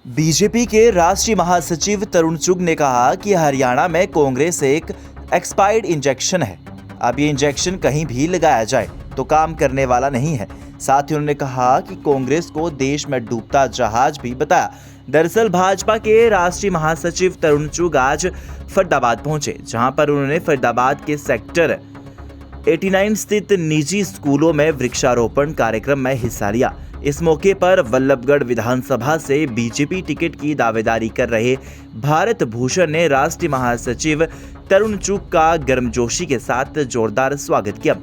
BJP के राष्ट्रीय महासचिव तरुण चुग ने कहा कि हरियाणा में कांग्रेस एक एक्सपायर्ड इंजेक्शन है। अब ये इंजेक्शन कहीं भी लगाया जाए तो काम करने वाला नहीं है। साथ ही उन्होंने कहा कि कांग्रेस को देश में डूबता जहाज भी बताया। दरअसल भाजपा के राष्ट्रीय महासचिव तरुण चुग आज फरीदाबाद पहुंचे, जहां पर उन्होंने फरीदाबाद के सेक्टर 89 स्थित निजी स्कूलों में वृक्षारोपण कार्यक्रम में हिस्सा लिया। इस मौके पर वल्लभगढ़ विधानसभा से बीजेपी टिकट की दावेदारी कर रहे भारत भूषण ने राष्ट्रीय महासचिव तरुण चुग का गर्मजोशी के साथ जोरदार स्वागत किया।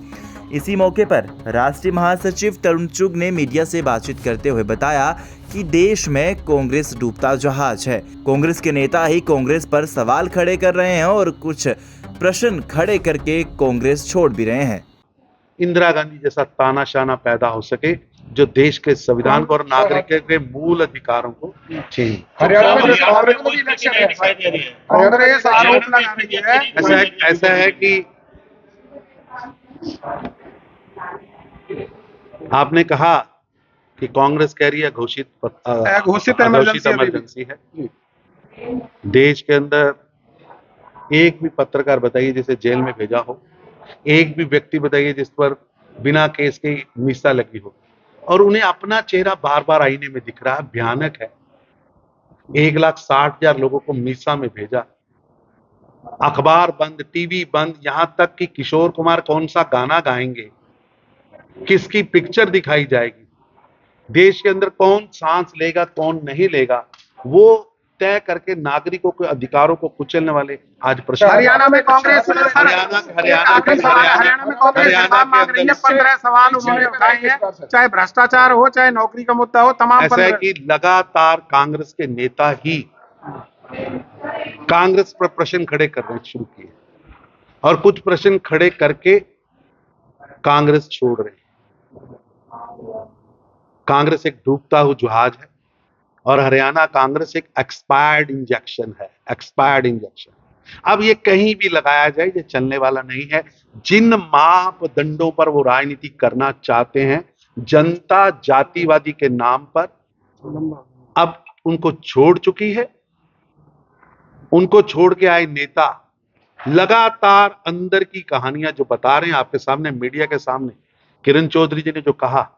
इसी मौके पर राष्ट्रीय महासचिव तरुण चुग ने मीडिया से बातचीत करते हुए बताया कि देश में कांग्रेस डूबता जहाज है। कांग्रेस के नेता ही कांग्रेस पर सवाल खड़े कर रहे हैं और कुछ प्रश्न खड़े करके कांग्रेस छोड़ भी रहे हैं। इंदिरा गांधी जैसा तानाशाना पैदा हो सके जो देश के संविधान को और नागरिकों के मूल अधिकारों को छीने। हरियाणा में कांग्रेस को भी इलेक्शन है। कांग्रेस आरोप लगा रही है। ऐसा है कि आपने कहा कि कांग्रेस कह रही है घोषित इमरजेंसी है। देश के अंदर एक भी पत्रकार बताइए जिसे जेल में भेजा हो, एक भी व्यक्ति बताइए जिस पर बिना केस के मीसा लगी हो और उन्हें अपना चेहरा बार बार आईने में दिख रहा है। भयानक है। 1,60,000 लोगों को मीसा में भेजा, अखबार बंद, टीवी बंद, यहां तक कि किशोर कुमार कौन सा गाना गाएंगे, किसकी पिक्चर दिखाई जाएगी, देश के अंदर कौन सांस लेगा कौन नहीं लेगा, वो तय करके नागरिकों के अधिकारों को कुचलने वाले आज प्रशासन। हरियाणा में कांग्रेस हरियाणा में कांग्रेस मांग रही है। 15 सवाल उन्होंने उठाए हैं, चाहे भ्रष्टाचार हो चाहे नौकरी का मुद्दा हो, तमाम। ऐसा है कि लगातार कांग्रेस के नेता ही कांग्रेस पर प्रश्न खड़े करने शुरू किए और कुछ प्रश्न खड़े करके कांग्रेस छोड़ रहे। कांग्रेस एक डूबता हुआ जहाज है और हरियाणा कांग्रेस एक एक्सपायर्ड इंजेक्शन है। एक्सपायर्ड इंजेक्शन अब ये कहीं भी लगाया जाए ये चलने वाला नहीं है। जिन मापदंडों पर वो राजनीति करना चाहते हैं, जनता जातिवादी के नाम पर अब उनको छोड़ चुकी है। उनको छोड़ के आए नेता लगातार अंदर की कहानियां जो बता रहे हैं आपके सामने, मीडिया के सामने। किरण चौधरी जी ने जो कहा,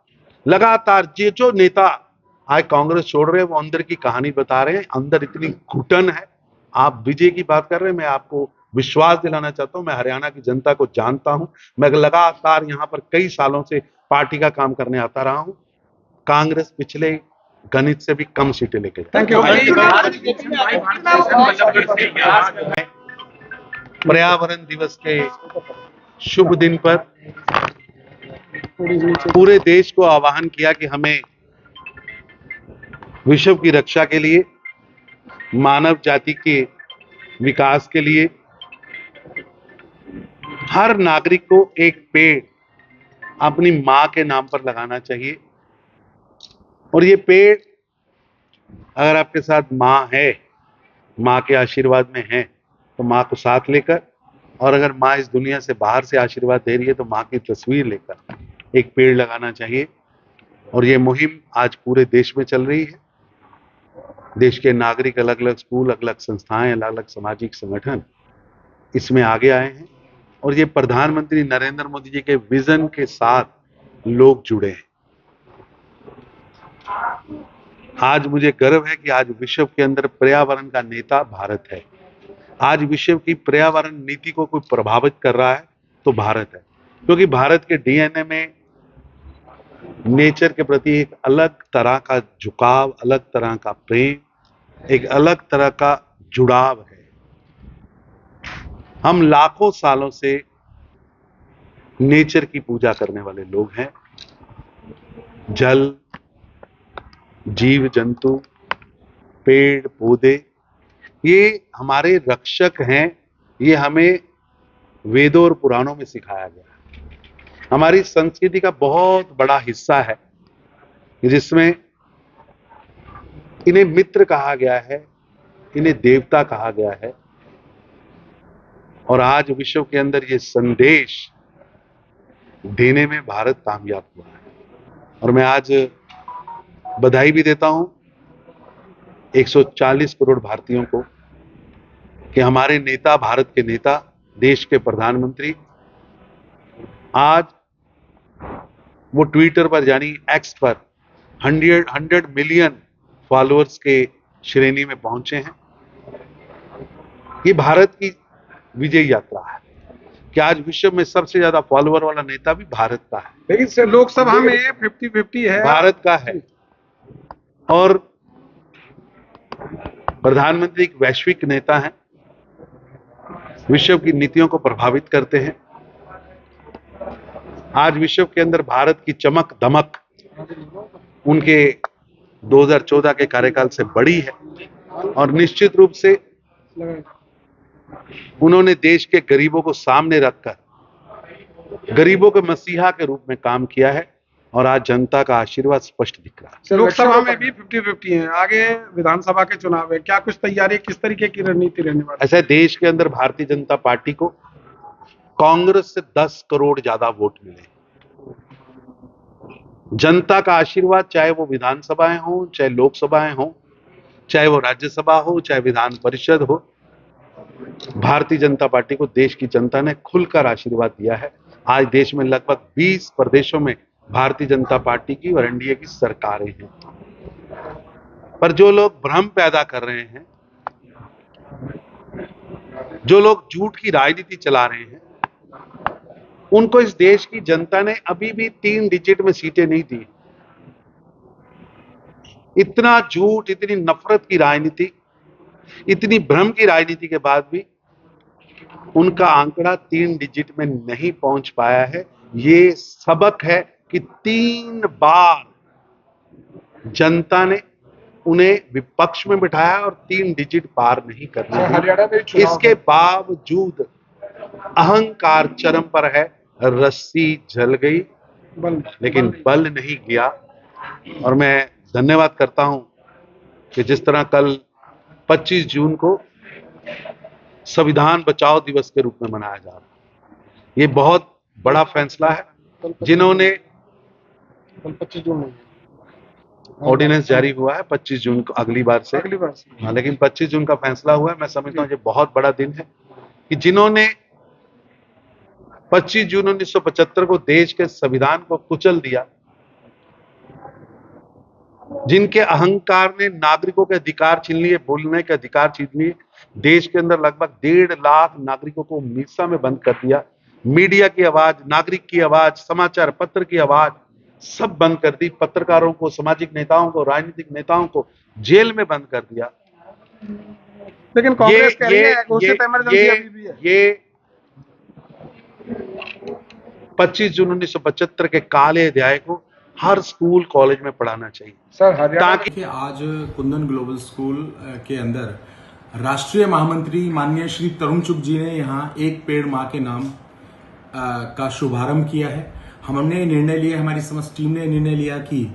लगातार ये जो नेता आज कांग्रेस छोड़ रहे हैं वो अंदर की कहानी बता रहे हैं। अंदर इतनी घुटन है। आप विजय की बात कर रहे हैं, मैं आपको विश्वास दिलाना चाहता हूं, मैं हरियाणा की जनता को जानता हूं। मैं लगातार यहां पर कई सालों से पार्टी का काम करने आता रहा हूं। कांग्रेस पिछले गणित से भी कम सीटें लेकर। Thank you. पर्यावरण दिवस के शुभ दिन पर पूरे देश को आह्वान किया कि हमें विश्व की रक्षा के लिए, मानव जाति के विकास के लिए हर नागरिक को एक पेड़ अपनी मां के नाम पर लगाना चाहिए। और ये पेड़ अगर आपके साथ मां है, मां के आशीर्वाद में है, तो मां को साथ लेकर, और अगर मां इस दुनिया से बाहर से आशीर्वाद दे रही है तो मां की तस्वीर लेकर एक पेड़ लगाना चाहिए। और ये मुहिम आज पूरे देश में चल रही है। देश के नागरिक, अलग अलग स्कूल, अलग अलग संस्थाएं, अलग अलग सामाजिक संगठन इसमें आगे आए हैं और ये प्रधानमंत्री नरेंद्र मोदी जी के विजन के साथ लोग जुड़े हैं। आज मुझे गर्व है कि आज विश्व के अंदर पर्यावरण का नेता भारत है। आज विश्व की पर्यावरण नीति को कोई प्रभावित कर रहा है तो भारत है, क्योंकि भारत के डीएनए में नेचर के प्रति एक अलग तरह का झुकाव, अलग तरह का प्रेम, एक अलग तरह का जुड़ाव है। हम लाखों सालों से नेचर की पूजा करने वाले लोग हैं। जल, जीव जंतु, पेड़ पौधे, ये हमारे रक्षक हैं। ये हमें वेदों और पुराणों में सिखाया गया है। हमारी संस्कृति का बहुत बड़ा हिस्सा है जिसमें इन्हें मित्र कहा गया है, इन्हें देवता कहा गया है। और आज विश्व के अंदर ये संदेश देने में भारत कामयाब हुआ है। और मैं आज बधाई भी देता हूं 140 करोड़ भारतीयों को कि हमारे नेता, भारत के नेता, देश के प्रधानमंत्री आज वो ट्विटर पर यानी एक्स पर 100 मिलियन फॉलोअर्स के श्रेणी में पहुंचे हैं। ये भारत की विजय यात्रा है कि आज विश्व में सबसे ज्यादा फॉलोअर वाला नेता भी भारत का है, लेकिन लोकसभा में 50-50 है, भारत का है। और प्रधानमंत्री एक वैश्विक नेता हैं, विश्व की नीतियों को प्रभावित करते हैं। आज विश्व के अंदर भारत की चमक दमक उनके 2014 के कार्यकाल से बड़ी है और निश्चित रूप से उन्होंने देश के गरीबों को सामने रखकर गरीबों के मसीहा के रूप में काम किया है और आज जनता का आशीर्वाद स्पष्ट दिख रहा है। लोकसभा में भी 50-50 है, आगे विधानसभा के चुनाव है, क्या कुछ तैयारी, किस तरीके की रणनीति रहने वाली? ऐसा देश के अंदर भारतीय जनता पार्टी को कांग्रेस से 10 करोड़ ज्यादा वोट मिले। जनता का आशीर्वाद, चाहे वो विधानसभाएं हो, चाहे लोकसभाएं हो, चाहे वो राज्यसभा हो, चाहे विधान परिषद हो, भारतीय जनता पार्टी को देश की जनता ने खुलकर आशीर्वाद दिया है। आज देश में लगभग 20 प्रदेशों में भारतीय जनता पार्टी की और एनडीए की सरकारें हैं। पर जो लोग भ्रम पैदा कर रहे हैं, जो लोग झूठ की राजनीति चला रहे हैं, उनको इस देश की जनता ने अभी भी 3 डिजिट में सीटें नहीं दी। इतना झूठ, इतनी नफरत की राजनीति, इतनी भ्रम की राजनीति के बाद भी उनका आंकड़ा 3 डिजिट में नहीं पहुंच पाया है। ये सबक है कि 3 बार जनता ने उन्हें विपक्ष में बिठाया और 3 डिजिट पार नहीं करना। इसके बावजूद अहंकार चरम पर है, रस्सी जल गई लेकिन बल नहीं गया। और मैं धन्यवाद करता हूं कि जिस तरह कल 25 जून को संविधान बचाओ दिवस के रूप में मनाया जा रहा है, ये बहुत बड़ा फैसला है। जिन्होंने 25 जून ऑर्डिनेंस जारी हुआ है 25 जून को, अगली बार से हाँ, लेकिन 25 जून का फैसला हुआ है। मैं समझता हूँ ये बहुत बड़ा दिन है कि जिन्होंने 25 जून 1975 को देश के संविधान को कुचल दिया, जिनके अहंकार ने नागरिकों के अधिकार छीन लिए, बोलने के अधिकार छीन लिए, देश के अंदर लगभग 1.5 लाख नागरिकों को मीसा में बंद कर दिया, मीडिया की आवाज, नागरिक की आवाज, समाचार पत्र की आवाज सब बंद कर दी, पत्रकारों को, सामाजिक नेताओं को, राजनीतिक नेताओं को जेल में बंद कर दिया। लेकिन कांग्रेस कह रही है घोषित इमरजेंसी अभी भी है। ये 25 जून 1975 के काले अध्याय को हर स्कूल कॉलेज में पढ़ाना चाहिए सर। ताकि आज कुंदन ग्लोबल स्कूल के अंदर राष्ट्रीय महामंत्री माननीय श्री तरुण चुग जी ने यहाँ एक पेड़ माँ के नाम का शुभारंभ किया है। हमने निर्णय लिया, हमारी समस्त टीम ने निर्णय लिया कि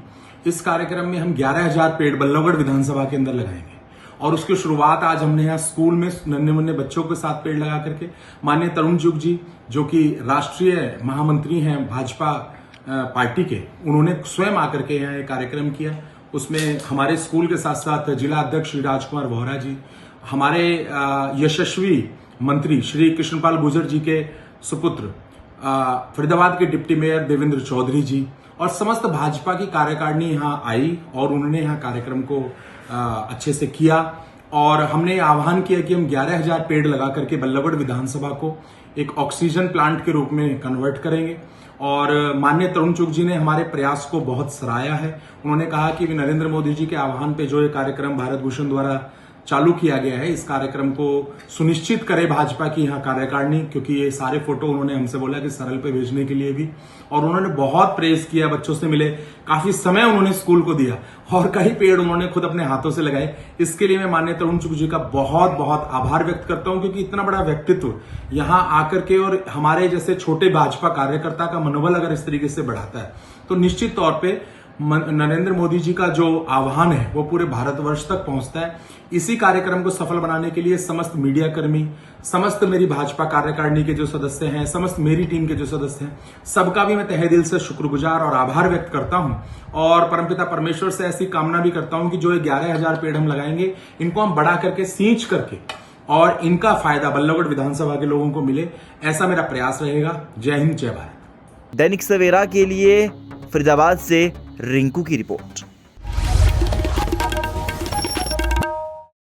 इस कार्यक्रम में हम 11,000 पेड़ बल्लभगढ़ विधानसभा के अंदर लगाएंगे और उसकी शुरुआत आज हमने यहाँ स्कूल में नन्हे मुन्ने बच्चों के साथ पेड़ लगा करके माननीय तरुण चुग जी जो कि राष्ट्रीय महामंत्री हैं भाजपा पार्टी के, उन्होंने स्वयं आकर के यहाँ एक कार्यक्रम किया। उसमें हमारे स्कूल के साथ साथ जिला अध्यक्ष श्री राजकुमार वोहरा जी, हमारे यशस्वी मंत्री श्री कृष्णपाल गुर्जर जी के सुपुत्र फरीदाबाद के डिप्टी मेयर देवेंद्र चौधरी जी और समस्त भाजपा की कार्यकारिणी यहाँ आई और उन्होंने यहाँ कार्यक्रम को अच्छे से किया। और हमने आह्वान किया कि हम 11,000 पेड़ लगा करके बल्लभगढ़ विधानसभा को एक ऑक्सीजन प्लांट के रूप में कन्वर्ट करेंगे। और माननीय तरुण चुग जी ने हमारे प्रयास को बहुत सराहा है। उन्होंने कहा कि नरेंद्र मोदी जी के आह्वान पे जो ये कार्यक्रम भारत भूषण द्वारा चालू किया गया है, इस कार्यक्रम को सुनिश्चित करे भाजपा की यहाँ कार्यकारिणी, क्योंकि ये सारे फोटो उन्होंने हमसे बोला कि सरल पे भेजने के लिए भी। और उन्होंने बहुत प्रेज किया, बच्चों से मिले, काफी समय उन्होंने स्कूल को दिया और कई पेड़ उन्होंने खुद अपने हाथों से लगाए। इसके लिए मैं माननीय तरुण चुग जी का बहुत बहुत आभार व्यक्त करता हूं, क्योंकि इतना बड़ा व्यक्तित्व यहाँ आकर के और हमारे जैसे छोटे भाजपा कार्यकर्ता का मनोबल अगर इस तरीके से बढ़ाता है तो निश्चित तौर पर नरेंद्र मोदी जी का जो आह्वान है वो पूरे भारतवर्ष तक पहुंचता है। इसी कार्यक्रम को सफल बनाने के लिए समस्त मीडिया कर्मी, समस्त मेरी भाजपा कार्यकारिणी के जो सदस्य हैं, समस्त मेरी टीम के जो सदस्य हैं, सबका भी मैं तहे दिल से शुक्रगुजार और आभार व्यक्त करता हूं। और परमपिता परमेश्वर से ऐसी कामना भी करता हूं कि जो 11,000 पेड़ हम लगाएंगे, इनको हम बड़ा करके, सींच करके, और इनका फायदा बल्लभगढ़ विधानसभा के लोगों को मिले, ऐसा मेरा प्रयास रहेगा। जय हिंद, जय भारत। दैनिक सवेरा के लिए फरीदाबाद से रिंकू की रिपोर्ट।